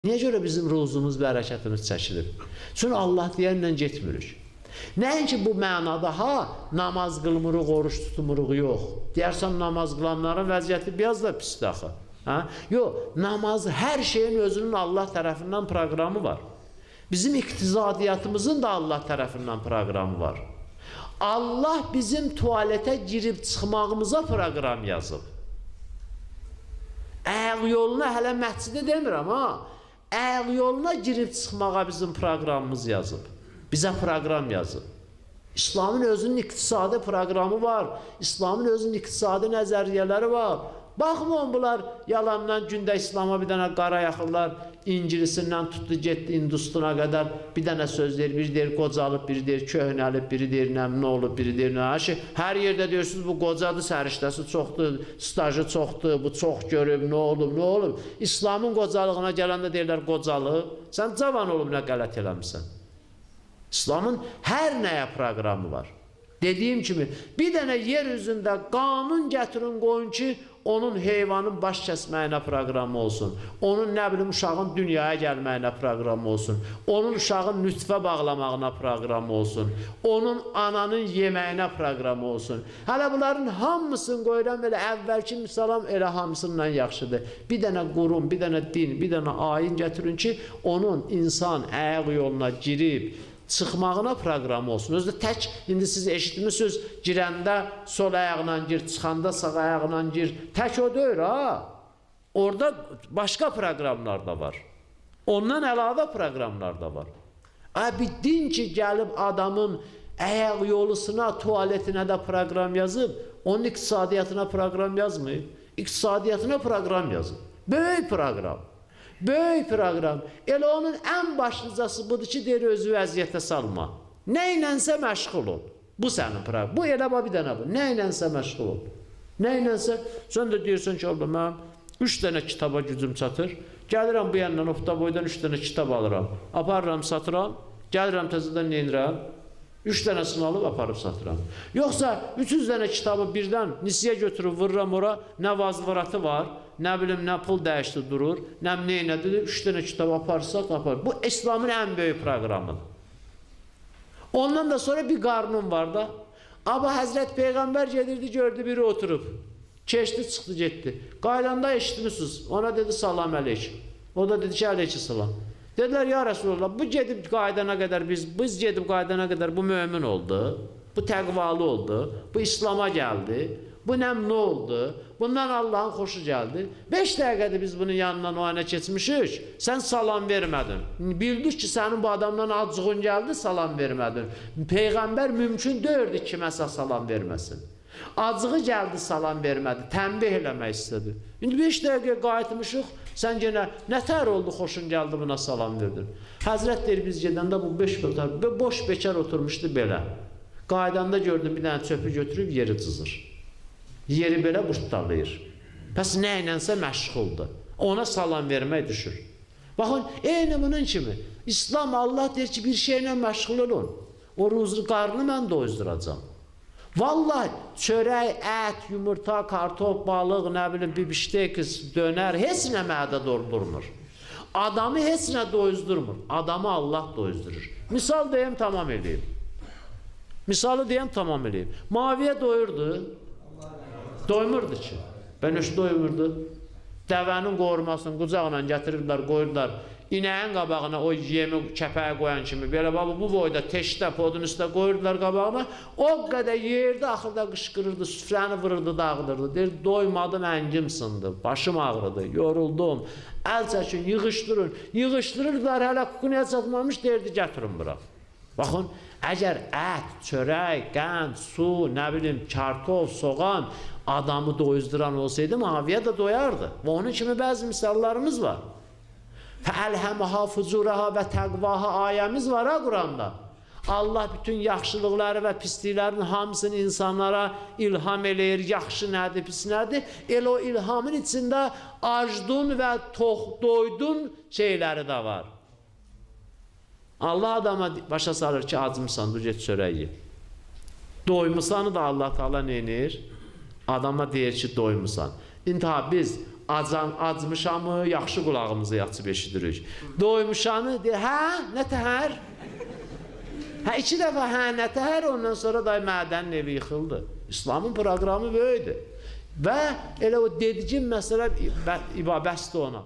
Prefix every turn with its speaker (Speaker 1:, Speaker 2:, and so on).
Speaker 1: Niyə görə bizim ruzumuz və hərəkətimiz çəkilir? Çünki Allah deyənlə getmirik. Nəinki bu mənada namaz qılmırıq, oruç tutmuruq, yox. Deyərsən namaz qılanların vəziyyəti biraz da pisdir axı. Yox, namaz, hər şeyin özünün Allah tərəfindən proqramı var. Bizim iqtisadiyyatımızın da Allah tərəfindən proqramı var. Allah bizim tualetə girib çıxmağımıza proqram yazıb. Ayaq yoluna hələ məscidi demirəm, ayaq yoluna girib çıxmağa bizim proqramımız yazıb. Bizə proqram yazıb. İslamın özünün iqtisadi proqramı var. İslamın özünün iqtisadi nəzəriyyələri var. Baxmayın bunlar yalandan gündə İslama bir dənə qara yaxırlar, İngilisindən tutdu, getdi Hindustuna qədər bir dənə söz deyir, biri deyir qocalıb, biri deyir köhnəlib, biri deyir nə olub, biri deyir nə. Hər yerdə deyirsiniz bu qocadır, səriştəsi çoxdur, stajı çoxdur, bu çox görüb, nə olub, nə olub. İslamın qocalığına gələndə deyirlər qocalıb, sən cavan olub nə qələt eləmişsən. İslamın hər nəyə proqramı var. Dediyim kimi, bir dənə yer üzündə qanun gətirin qoyun ki, onun heyvanın baş kəsməyinə proqramı olsun. Onun nə bilim uşağın dünyaya gəlməyinə proqramı olsun. Onun uşağın nütfə bağlamağına proqramı olsun. Onun ananın yeməyinə proqramı olsun. Hələ bunların hamısını qoyuram, elə əvvəlki misalam elə hamısından yaxşıdır. Bir dənə qurum, bir dənə din, bir dənə ayin gətirin ki, onun insan ayaq yoluna girib, çıxmağına proqramı olsun. Özdə tək, indi siz eşitmişsiniz, girəndə sol ayaqla gir, çıxanda sağ ayaqla gir. Tək o deyir, orada başqa proqramlar da var. Ondan əlavə proqramlar da var. Bir din ki, gəlib adamın ayaq yolusuna, tualetinə də proqram yazıb, onun iqtisadiyyatına proqram yazmayıb. İqtisadiyyatına proqram yazıb. Böyük proqram. Böyük proqram. Elə onun ən başlıcası budur ki, deyir özü vəziyyətə salma. Nə ilənsə məşğul ol. Bu sənin proqram. Bu elə bir dənə bu. Nə ilənsə məşğul ol. Nə ilənsə, sən də deyirsən ki, Allah, mənim 3 dənə kitaba gücüm çatır. Gəlirəm bu yandan, Oxtaboydan 3 dənə kitab alıram. Aparıram, satıram. Gəlirəm təzədən neyinirəm? 3 dənəsini alıb aparıb satıram. Yoxsa 300 dənə kitabı birdən nisiyə götürüb vururam ora, nə vazvaratı var, nə bilim, nə pul dəyişdi durur, nə neynədir, 3 dənə kitab aparsa, apar. Bu İslamın ən böyük proqramıdır. Ondan da sonra bir qarnım var da, Həzrət Peyğəmbər gedirdi, gördü biri oturub, keçdi, çıxdı, getdi. Qaydanda eşitmişsiniz, ona dedi salam əleyk. O da dedi ki, əleyki salam. Dedilər, ya Resulullah, bu gedib qaydana qədər, biz gedib qaydana qədər bu mömin oldu, bu təqvalı oldu, bu İslama gəldi, bu nəmli oldu, bundan Allahın xoşu gəldi. 5 dəqiqədir biz bunun yanından o ana keçmişik, sən salam vermədin. Bildik ki, sənin bu adamdan acığın gəldi, salam vermədin. Peyğəmbər mümkün deyirdi kiməsə salam verməsin. Acığı gəldi, salam vermədi, tənbih eləmək istədi. İndi 5 dəqiqə qayıtmışıq, sən yenə nətər oldu, xoşun gəldi, buna salam verdin. Həzrət deyir, biz gedəndə bu boş bekar oturmuşdu belə. Qaydanda gördüm, bir dənə çöpü götürüb yeri cızır. Yeri belə qurtdalayır. Pəs nə ilənsə məşğuldur. Ona salam vermək düşür. Baxın, eyni bunun kimi. İslam, Allah deyir ki, bir şeylə məşğul olun. O ruzlu qarnı mən doyuzduracam. Vallahi çörək, ət, yumurta, kartof, balıq, nə bilim, bibiştek, dönər, heç nə mədə doldurmur. Adamı heç nə doyuzdurmur. Adamı Allah doyuzdurur. Misal deyim, tamam edeyim. Misalı deyim, tamam edeyim. Maviyə doyurdu. Doymurdu ki. Ben heç doymurdu. Dəvənin qorumasını qucaqla gətirirlər, qoyurlar. İnəyin qabağına o yemi kəpəyə qoyan kimi, belə bu boyda teşdə, podun üstə qoyurdular qabağına, o qədər yerdə axırda qışqırırdı, süfrəni vururdu, dağıdırdı. Deyir, doymadım, əngim sındı, başım ağrıdı, yoruldum, əl çəkin, yığışdırın. Yığışdırırdılar, hələ kukunuya çatmamış, deyirdi, gətirin bura. Baxın, əgər ət, çörək, qənd, su, nə bilim, kartof, soğan adamı doyuzduran olsaydı, maviyə də doyardı. Və onun kimi bəzi misallarımız var. Fəəlhəməha fucuraha və təqvaha ayəmiz var ha Quranda. Allah bütün yaxşılıqları və pisliklərin hamısını insanlara ilham eləyir, yaxşı nədir, pis nədir. Elə o ilhamın içində acdun və doydun şeyləri də var. Allah adama başa salır ki, acımsan, dur get çörəyi. Doymusanı da Allah Teala neynir? Adama deyir ki, doymusan. İntiha biz Acmışamı, yaxşı qulağımızı yaxşı eşidirik. Doymuşamı, hə, nə təhər? Hə, 2 dəfə hə, nə təhər, ondan sonra da mədənin evi yıxıldı. İslamın proqramı böyüdür. Və elə o dedicim məsələ bəsdir ona.